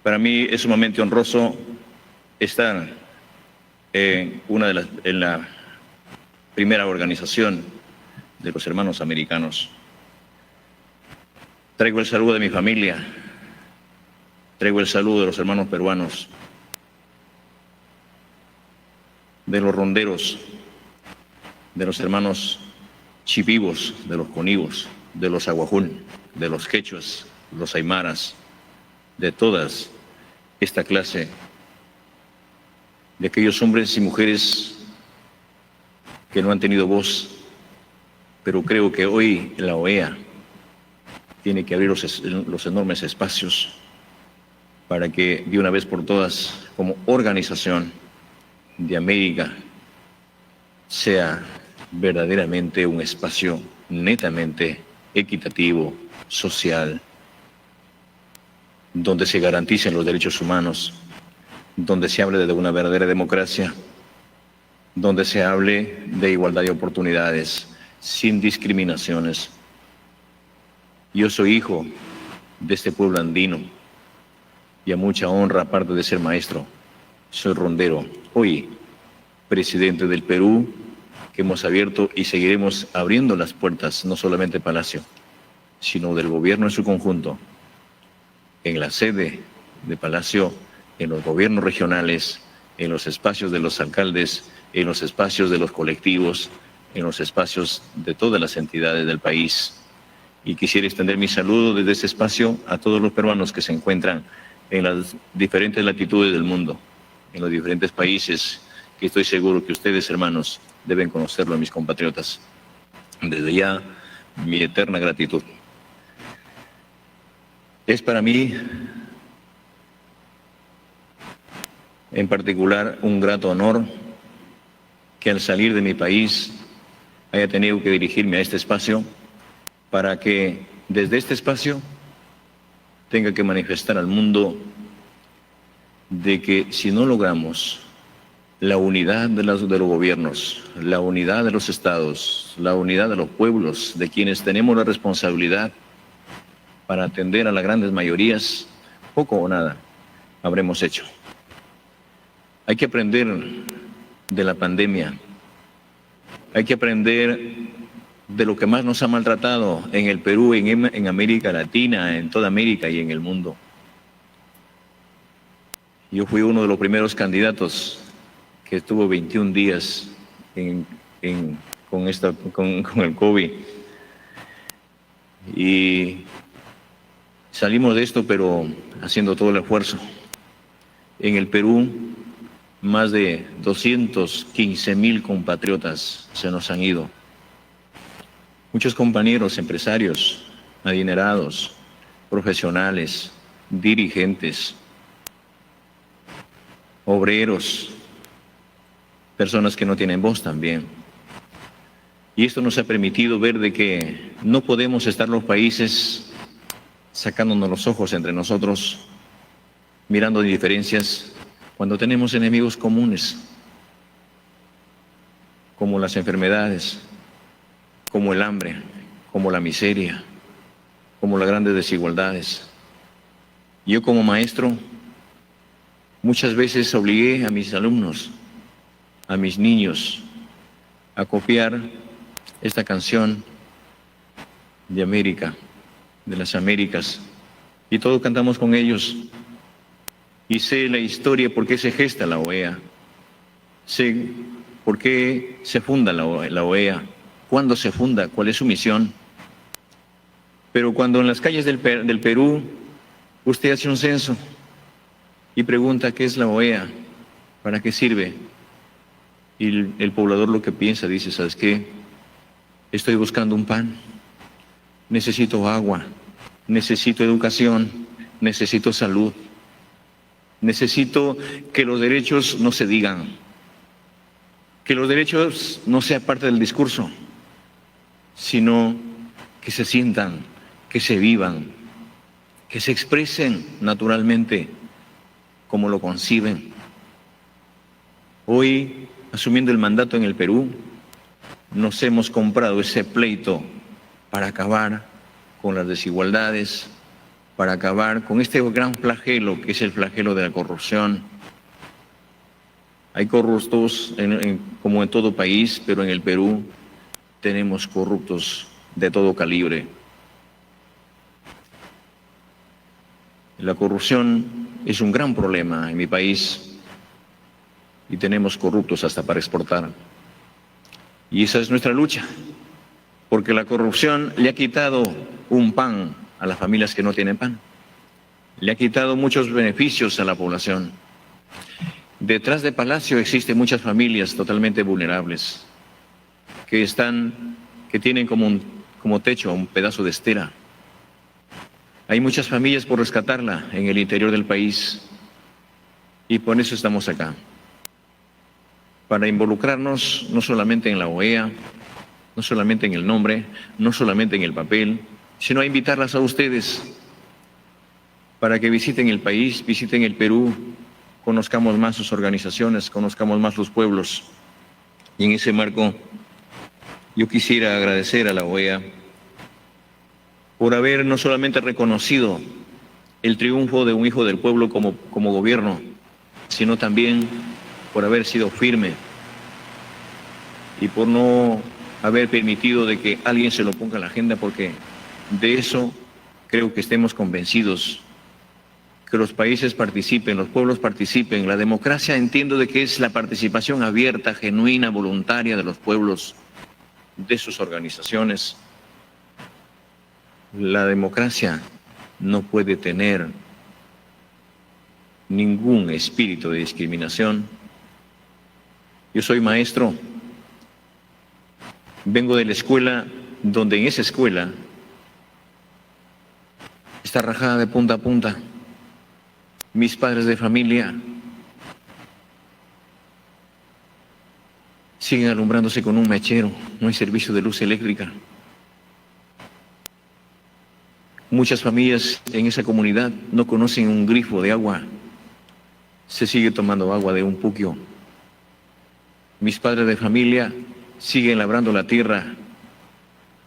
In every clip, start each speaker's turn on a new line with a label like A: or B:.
A: Para mí es sumamente honroso estar en la primera organización de los hermanos americanos. Traigo el saludo de mi familia, traigo el saludo de los hermanos peruanos, de los ronderos, de los hermanos chipivos, de los conivos, de los aguajún, de los quechuas, los aymaras, de todas esta clase, de aquellos hombres y mujeres que no han tenido voz, pero creo que hoy la OEA tiene que abrir los enormes espacios para que de una vez por todas, como organización de América, sea verdaderamente un espacio netamente equitativo, social, donde se garanticen los derechos humanos, donde se hable de una verdadera democracia, donde se hable de igualdad de oportunidades, sin discriminaciones. Yo soy hijo de este pueblo andino y a mucha honra, aparte de ser maestro, soy rondero, hoy presidente del Perú, que hemos abierto y seguiremos abriendo las puertas, no solamente Palacio, sino del gobierno en su conjunto, en la sede de Palacio, en los gobiernos regionales, en los espacios de los alcaldes, en los espacios de los colectivos, en los espacios de todas las entidades del país. Y quisiera extender mi saludo desde ese espacio a todos los peruanos que se encuentran en las diferentes latitudes del mundo, en los diferentes países, que estoy seguro que ustedes, hermanos, deben conocerlo, mis compatriotas. Desde ya, mi eterna gratitud. Es para mí, en particular, un grato honor que al salir de mi país haya tenido que dirigirme a este espacio para que desde este espacio tenga que manifestar al mundo de que si no logramos la unidad de los gobiernos, la unidad de los estados, la unidad de los pueblos, de quienes tenemos la responsabilidad para atender a las grandes mayorías, poco o nada habremos hecho. Hay que aprender de la pandemia, hay que aprender de lo que más nos ha maltratado en el Perú, en América Latina, en toda América y en el mundo. Yo fui uno de los primeros candidatos que estuvo 21 días con el COVID. Y salimos de esto, pero haciendo todo el esfuerzo. En el Perú, más de 215,000 compatriotas se nos han ido. Muchos compañeros empresarios, adinerados, profesionales, dirigentes, obreros, personas que no tienen voz también. Y esto nos ha permitido ver de que no podemos estar los países sacándonos los ojos entre nosotros, mirando diferencias, cuando tenemos enemigos comunes, como las enfermedades, como el hambre, como la miseria, como las grandes desigualdades. Yo como maestro muchas veces obligué a mis alumnos, a mis niños, a copiar esta canción de América, de las Américas, y todos cantamos con ellos. Y sé la historia, por qué se gesta la OEA, sé por qué se funda la OEA, cuándo se funda, cuál es su misión. Pero cuando en las calles del Perú usted hace un censo y pregunta qué es la OEA, para qué sirve, y el poblador lo que piensa, dice, ¿sabes qué? Estoy buscando un pan, necesito agua, necesito educación, necesito salud, necesito que los derechos no se digan, que los derechos no sean parte del discurso, sino que se sientan, que se vivan, que se expresen naturalmente como lo conciben. Hoy, asumiendo el mandato en el Perú, nos hemos comprado ese pleito para acabar con las desigualdades, para acabar con este gran flagelo que es el flagelo de la corrupción. Hay corruptos como en todo país, pero en el Perú tenemos corruptos de todo calibre. La corrupción es un gran problema en mi país y tenemos corruptos hasta para exportar. Y esa es nuestra lucha, porque la corrupción le ha quitado un pan a las familias que no tienen pan. Le ha quitado muchos beneficios a la población. Detrás de Palacio existen muchas familias totalmente vulnerables que tienen como techo un pedazo de estera. Hay muchas familias por rescatarla en el interior del país y por eso estamos acá. Para involucrarnos no solamente en la OEA, no solamente en el nombre, no solamente en el papel, sino a invitarlas a ustedes para que visiten el país, visiten el Perú, conozcamos más sus organizaciones, conozcamos más los pueblos. Y en ese marco, yo quisiera agradecer a la OEA por haber no solamente reconocido el triunfo de un hijo del pueblo como gobierno, sino también por haber sido firme y por no haber permitido de que alguien se lo ponga en la agenda, porque de eso creo que estemos convencidos, que los países participen, los pueblos participen. La democracia entiendo de que es la participación abierta, genuina, voluntaria de los pueblos, de sus organizaciones. La democracia no puede tener ningún espíritu de discriminación. Yo soy maestro, vengo de la escuela donde en esa escuela está rajada de punta a punta. Mis padres de familia siguen alumbrándose con un mechero, no hay servicio de luz eléctrica. Muchas familias en esa comunidad no conocen un grifo de agua, se sigue tomando agua de un puquio. Mis padres de familia siguen labrando la tierra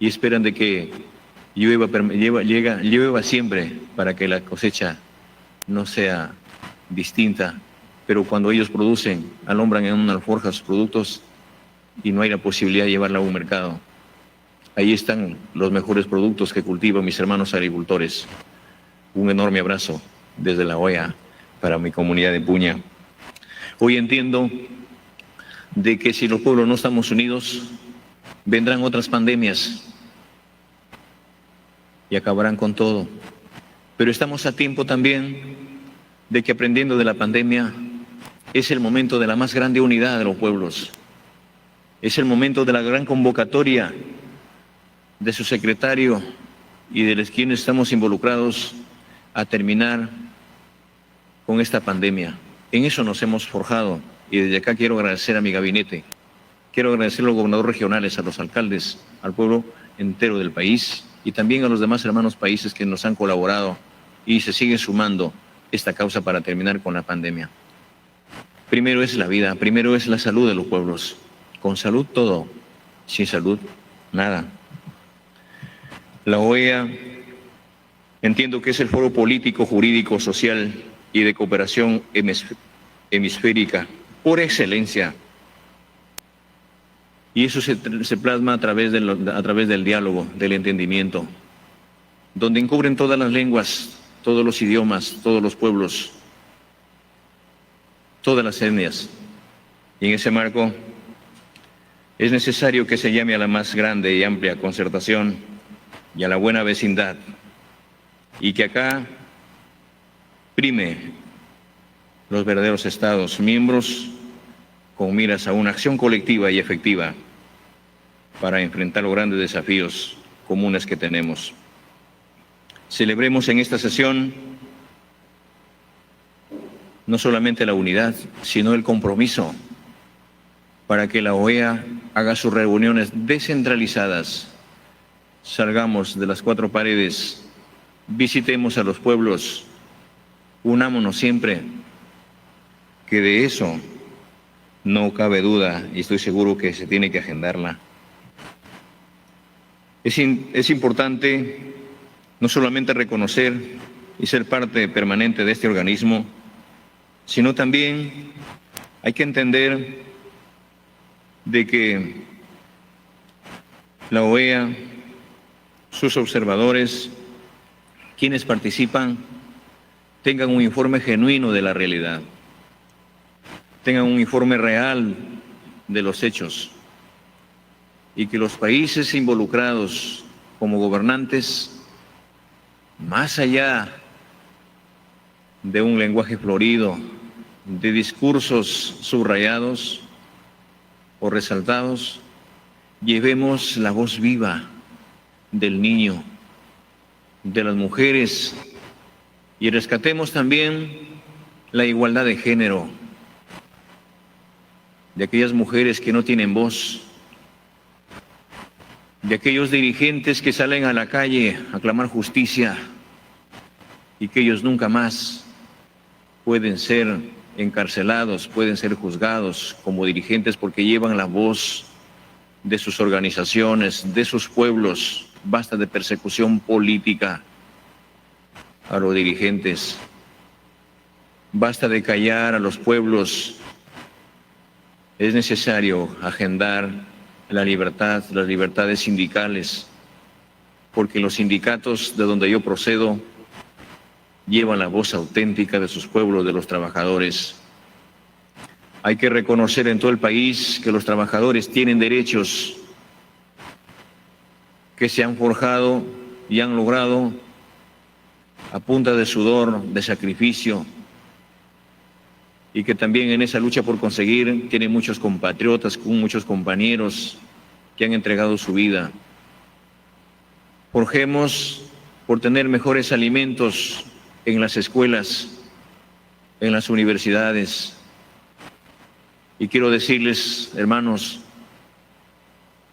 A: y esperan de que llueva siempre para que la cosecha no sea distinta, pero cuando ellos producen, alumbran en una alforja sus productos y no hay la posibilidad de llevarla a un mercado. Ahí están los mejores productos que cultivan mis hermanos agricultores. Un enorme abrazo desde la OEA para mi comunidad de Puña. Hoy entiendo de que si los pueblos no estamos unidos, vendrán otras pandemias y acabarán con todo. Pero estamos a tiempo también de que, aprendiendo de la pandemia, es el momento de la más grande unidad de los pueblos. Es el momento de la gran convocatoria de su secretario y de los quienes estamos involucrados a terminar con esta pandemia. En eso nos hemos forjado y desde acá quiero agradecer a mi gabinete, quiero agradecer a los gobernadores regionales, a los alcaldes, al pueblo entero del país y también a los demás hermanos países que nos han colaborado y se siguen sumando esta causa para terminar con la pandemia. Primero es la vida, primero es la salud de los pueblos. Con salud todo, sin salud nada. La OEA entiendo que es el foro político, jurídico, social y de cooperación hemisférica por excelencia. Y eso se plasma a través del diálogo, del entendimiento, donde encubren todas las lenguas, todos los idiomas, todos los pueblos, todas las etnias. Y en ese marco es necesario que se llame a la más grande y amplia concertación y a la buena vecindad, y que acá prime los verdaderos Estados miembros con miras a una acción colectiva y efectiva para enfrentar los grandes desafíos comunes que tenemos. Celebremos en esta sesión no solamente la unidad, sino el compromiso para que la OEA haga sus reuniones descentralizadas. Salgamos de las cuatro paredes, visitemos a los pueblos, unámonos siempre, que de eso no cabe duda y estoy seguro que se tiene que agendarla. Es importante no solamente reconocer y ser parte permanente de este organismo, sino también hay que entender de que la OEA, sus observadores, quienes participan, tengan un informe genuino de la realidad, tengan un informe real de los hechos, y que los países involucrados como gobernantes, más allá de un lenguaje florido, de discursos subrayados o resaltados, llevemos la voz viva del niño, de las mujeres, y rescatemos también la igualdad de género, de aquellas mujeres que no tienen voz, de aquellos dirigentes que salen a la calle a clamar justicia y que ellos nunca más pueden ser encarcelados, pueden ser juzgados como dirigentes porque llevan la voz de sus organizaciones, de sus pueblos. Basta de persecución política a los dirigentes. Basta de callar a los pueblos. Es necesario agendar la libertad, las libertades sindicales, porque los sindicatos de donde yo procedo llevan la voz auténtica de sus pueblos, de los trabajadores. Hay que reconocer en todo el país que los trabajadores tienen derechos que se han forjado y han logrado a punta de sudor, de sacrificio, y que también en esa lucha por conseguir tienen muchos compatriotas, muchos compañeros que han entregado su vida. Forjemos por tener mejores alimentos en las escuelas, en las universidades. Y quiero decirles, hermanos,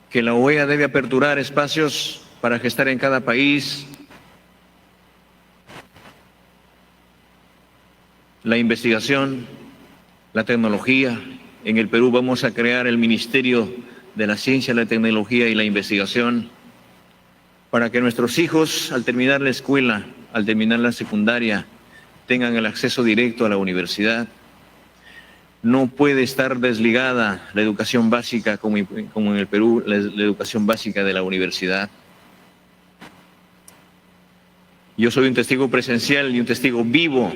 A: que la OEA debe aperturar espacios para gestar en cada país la investigación, la tecnología. En el Perú vamos a crear el Ministerio de la Ciencia, la Tecnología y la Investigación para que nuestros hijos, al terminar la escuela, al terminar la secundaria, tengan el acceso directo a la universidad. No puede estar desligada la educación básica, como en el Perú, la educación básica de la universidad. Yo soy un testigo presencial y un testigo vivo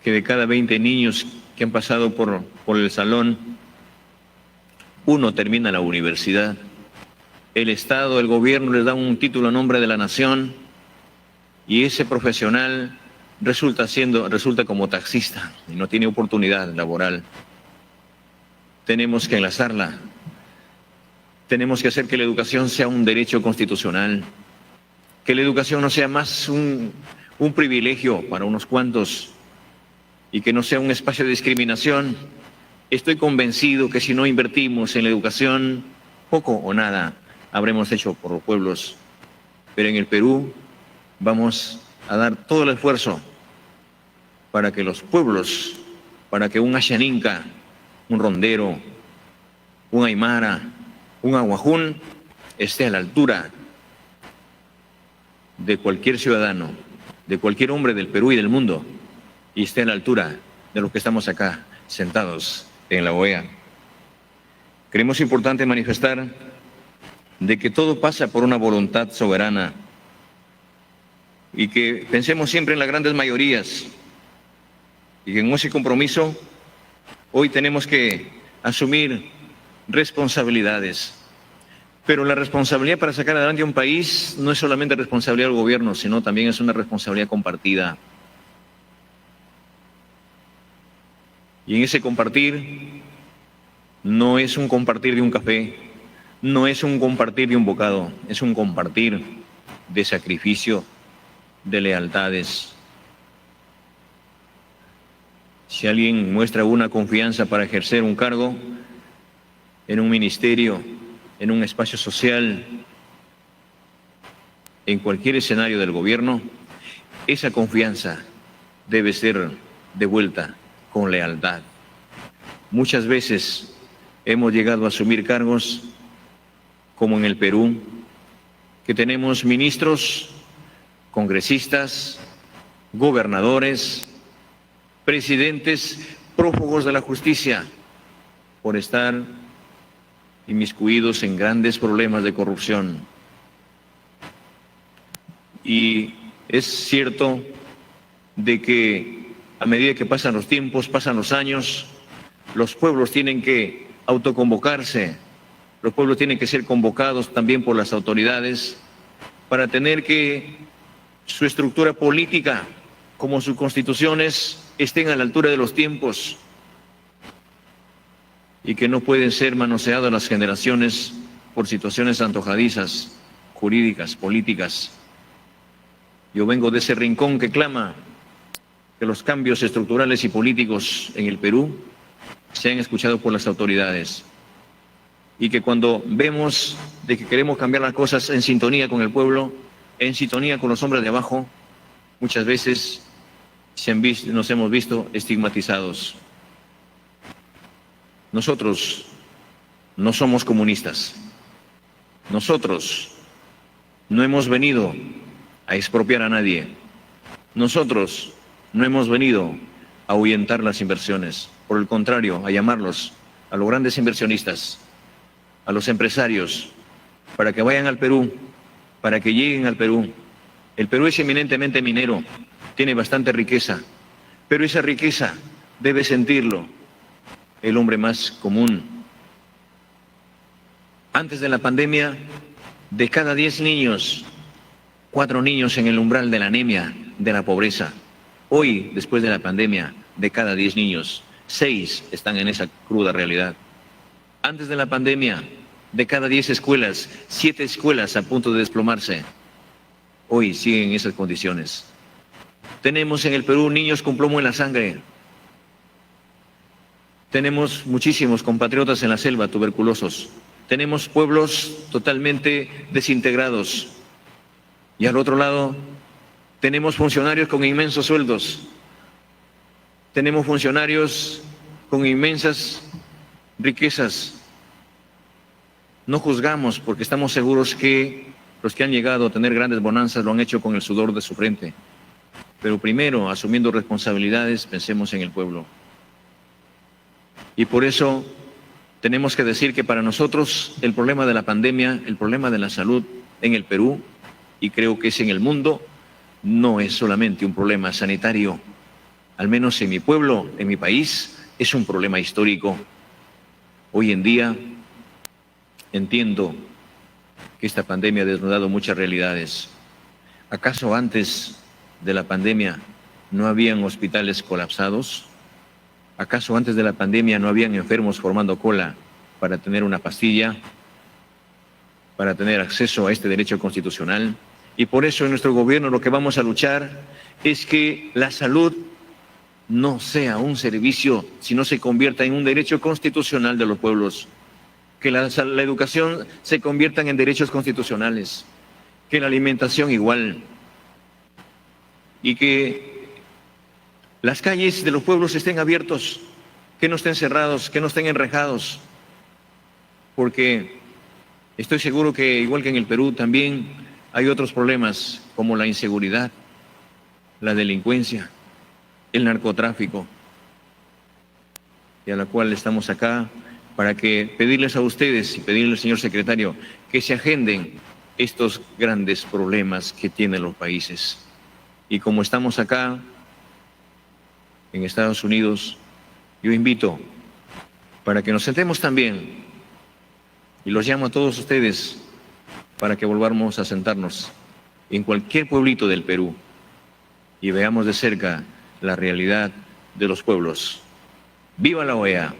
A: que de cada 20 niños que han pasado por el salón, uno termina la universidad. El Estado, el gobierno les da un título a nombre de la nación y ese profesional resulta como taxista y no tiene oportunidad laboral. Tenemos que enlazarla. Tenemos que hacer que la educación sea un derecho constitucional, que la educación no sea más un privilegio para unos cuantos y que no sea un espacio de discriminación. Estoy convencido que si no invertimos en la educación, poco o nada habremos hecho por los pueblos. Pero en el Perú vamos a dar todo el esfuerzo para que los pueblos, para que un Ashaninka, un rondero, un aymara, un aguajún, esté a la altura de cualquier ciudadano, de cualquier hombre del Perú y del mundo, y esté a la altura de los que estamos acá sentados en la OEA. Creemos importante manifestar de que todo pasa por una voluntad soberana y que pensemos siempre en las grandes mayorías y que en ese compromiso hoy tenemos que asumir responsabilidades. Pero la responsabilidad para sacar adelante un país no es solamente responsabilidad del gobierno, sino también es una responsabilidad compartida. Y en ese compartir no es un compartir de un café, no es un compartir de un bocado, es un compartir de sacrificio, de lealtades. Si alguien muestra una confianza para ejercer un cargo en un ministerio, en un espacio social, en cualquier escenario del gobierno, esa confianza debe ser devuelta con lealtad. Muchas veces hemos llegado a asumir cargos, como en el Perú, que tenemos ministros, congresistas, gobernadores, presidentes prófugos de la justicia por estar inmiscuidos en grandes problemas de corrupción. Y es cierto de que a medida que pasan los tiempos, pasan los años, los pueblos tienen que autoconvocarse, los pueblos tienen que ser convocados también por las autoridades para tener que su estructura política, como sus constituciones, estén a la altura de los tiempos y que no pueden ser manoseadas las generaciones por situaciones antojadizas, jurídicas, políticas. Yo vengo de ese rincón que clama que los cambios estructurales y políticos en el Perú sean escuchados por las autoridades y que cuando vemos de que queremos cambiar las cosas en sintonía con el pueblo, en sintonía con los hombres de abajo, muchas veces nos hemos visto estigmatizados. Nosotros no somos comunistas. Nosotros no hemos venido a expropiar a nadie. Nosotros no hemos venido a ahuyentar las inversiones. Por el contrario, a llamarlos a los grandes inversionistas, a los empresarios, para que vayan al Perú, para que lleguen al Perú. El Perú es eminentemente minero, tiene bastante riqueza, pero esa riqueza debe sentirlo el hombre más común. Antes de la pandemia, de cada 10 niños, 4 niños en el umbral de la anemia, de la pobreza. Hoy, después de la pandemia, de cada 10 niños, 6 están en esa cruda realidad. Antes de la pandemia, de cada 10 escuelas, 7 escuelas a punto de desplomarse. Hoy siguen en esas condiciones. Tenemos en el Perú niños con plomo en la sangre. Tenemos muchísimos compatriotas en la selva tuberculosos. Tenemos pueblos totalmente desintegrados. Y al otro lado, tenemos funcionarios con inmensos sueldos. Tenemos funcionarios con inmensas riquezas. No juzgamos porque estamos seguros que los que han llegado a tener grandes bonanzas lo han hecho con el sudor de su frente. Pero primero, asumiendo responsabilidades, pensemos en el pueblo. Y por eso tenemos que decir que para nosotros el problema de la pandemia, el problema de la salud en el Perú, y creo que es en el mundo, no es solamente un problema sanitario. Al menos en mi pueblo, en mi país, es un problema histórico. Hoy en día entiendo que esta pandemia ha desnudado muchas realidades. ¿Acaso antes de la pandemia no habían hospitales colapsados? ¿Acaso antes de la pandemia no habían enfermos formando cola para tener una pastilla, para tener acceso a este derecho constitucional? Y por eso en nuestro gobierno lo que vamos a luchar es que la salud no sea un servicio, sino se convierta en un derecho constitucional de los pueblos. Que la educación se convierta en derechos constitucionales, que la alimentación igual, y que las calles de los pueblos estén abiertos, que no estén cerrados, que no estén enrejados, porque estoy seguro que igual que en el Perú también hay otros problemas como la inseguridad, la delincuencia, el narcotráfico, y a la cual estamos acá para que pedirles a ustedes y pedirle al señor secretario que se agenden estos grandes problemas que tienen los países. Y como estamos acá en Estados Unidos, yo invito para que nos sentemos también y los llamo a todos ustedes para que volvamos a sentarnos en cualquier pueblito del Perú y veamos de cerca la realidad de los pueblos. ¡Viva la OEA!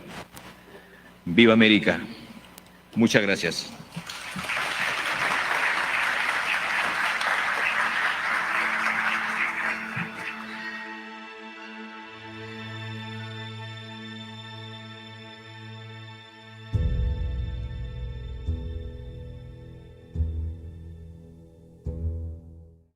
A: ¡Viva América! Muchas gracias.